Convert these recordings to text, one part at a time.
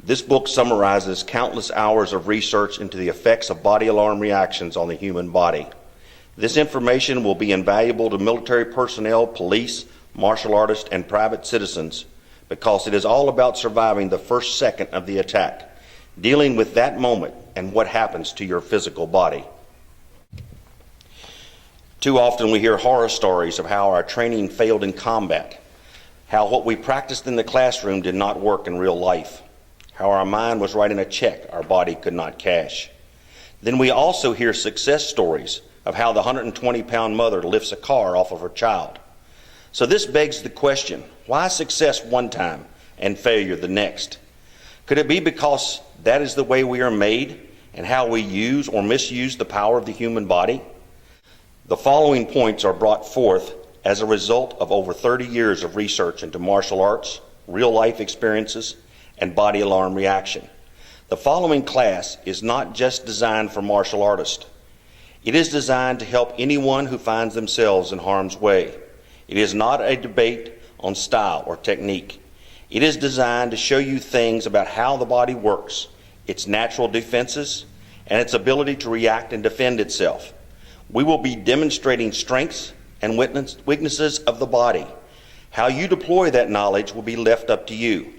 This book summarizes countless hours of research into the effects of body alarm reactions on the human body. This information will be invaluable to military personnel, police, martial artists, and private citizens because it is all about surviving the first second of the attack, dealing with that moment and what happens to your physical body. Too often we hear horror stories of how our training failed in combat, how what we practiced in the classroom did not work in real life, how our mind was writing a check our body could not cash. Then we also hear success stories of how the 120-pound mother lifts a car off of her child. So this begs the question, why success one time and failure the next? Could it be because that is the way we are made and how we use or misuse the power of the human body? The following points are brought forth as a result of over 30 years of research into martial arts, real-life experiences, and body alarm reaction. The following class is not just designed for martial artists. It is designed to help anyone who finds themselves in harm's way. It is not a debate on style or technique. It is designed to show you things about how the body works, its natural defenses, and its ability to react and defend itself. We will be demonstrating strengths and weaknesses of the body. How you deploy that knowledge will be left up to you,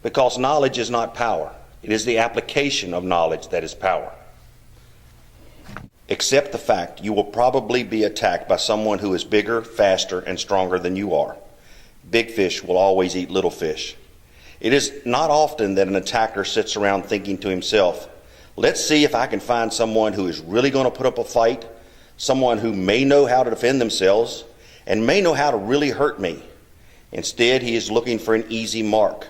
because knowledge is not power. It is the application of knowledge that is power. Accept the fact you will probably be attacked by someone who is bigger, faster, and stronger than you are. Big fish will always eat little fish. It is not often that an attacker sits around thinking to himself, let's see if I can find someone who is really going to put up a fight, someone who may know how to defend themselves and may know how to really hurt me. Instead, he is looking for an easy mark,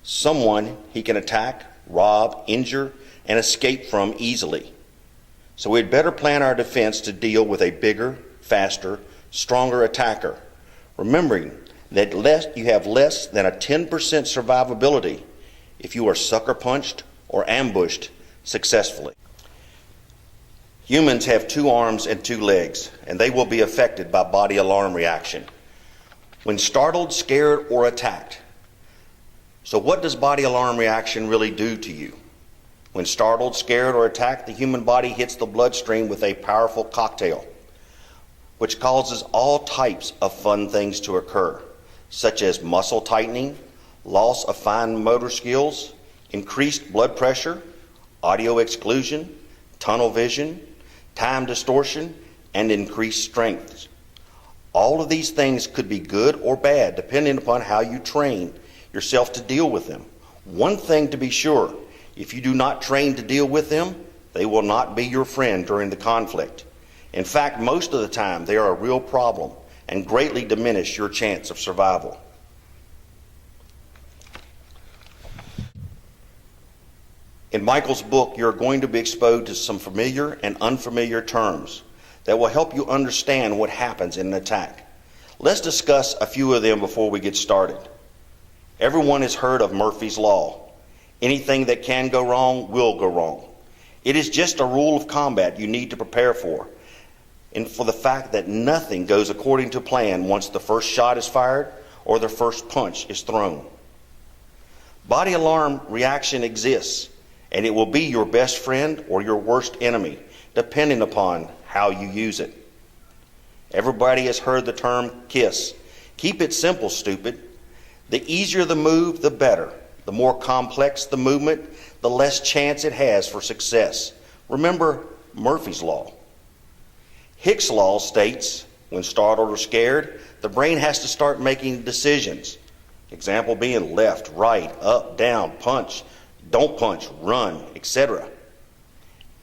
someone he can attack, rob, injure, and escape from easily. So we'd better plan our defense to deal with a bigger, faster, stronger attacker, remembering that you have less than a 10% survivability if you are sucker punched or ambushed successfully. Humans have 2 arms and 2 legs, and they will be affected by body alarm reaction when startled, scared, or attacked. So what does body alarm reaction really do to you? When startled, scared, or attacked, the human body hits the bloodstream with a powerful cocktail, which causes all types of fun things to occur, such as muscle tightening, loss of fine motor skills, increased blood pressure, audio exclusion, tunnel vision, time distortion, and increased strength. All of these things could be good or bad depending upon how you train yourself to deal with them. One thing to be sure, if you do not train to deal with them, they will not be your friend during the conflict. In fact, most of the time they are a real problem and greatly diminish your chance of survival. In Michael's book, you're going to be exposed to some familiar and unfamiliar terms that will help you understand what happens in an attack. Let's discuss a few of them before we get started. Everyone has heard of Murphy's Law. Anything that can go wrong will go wrong. It is just a rule of combat you need to prepare for, and for the fact that nothing goes according to plan once the first shot is fired or the first punch is thrown. Body alarm reaction exists, and it will be your best friend or your worst enemy, depending upon how you use it. Everybody has heard the term KISS. Keep it simple, stupid. The easier the move, the better. The more complex the movement, the less chance it has for success. Remember Murphy's Law. Hicks' Law states, when startled or scared, the brain has to start making decisions. Example being left, right, up, down, punch, don't punch, run, etc.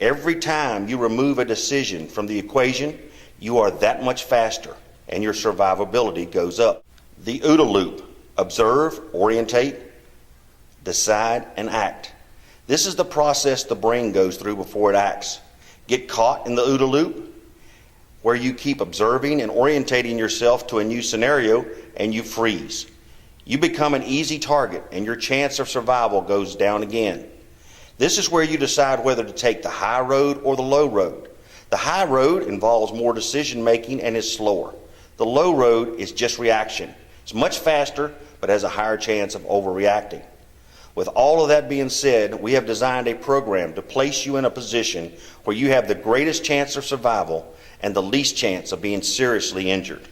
Every time you remove a decision from the equation, you are that much faster and your survivability goes up. The OODA loop: observe, orientate, decide, and act. This is the process the brain goes through before it acts. Get caught in the OODA loop, where you keep observing and orientating yourself to a new scenario, and you freeze. You become an easy target, and your chance of survival goes down again. This is where you decide whether to take the high road or the low road. The high road involves more decision making and is slower. The low road is just reaction. It's much faster, but has a higher chance of overreacting. With all of that being said, we have designed a program to place you in a position where you have the greatest chance of survival and the least chance of being seriously injured.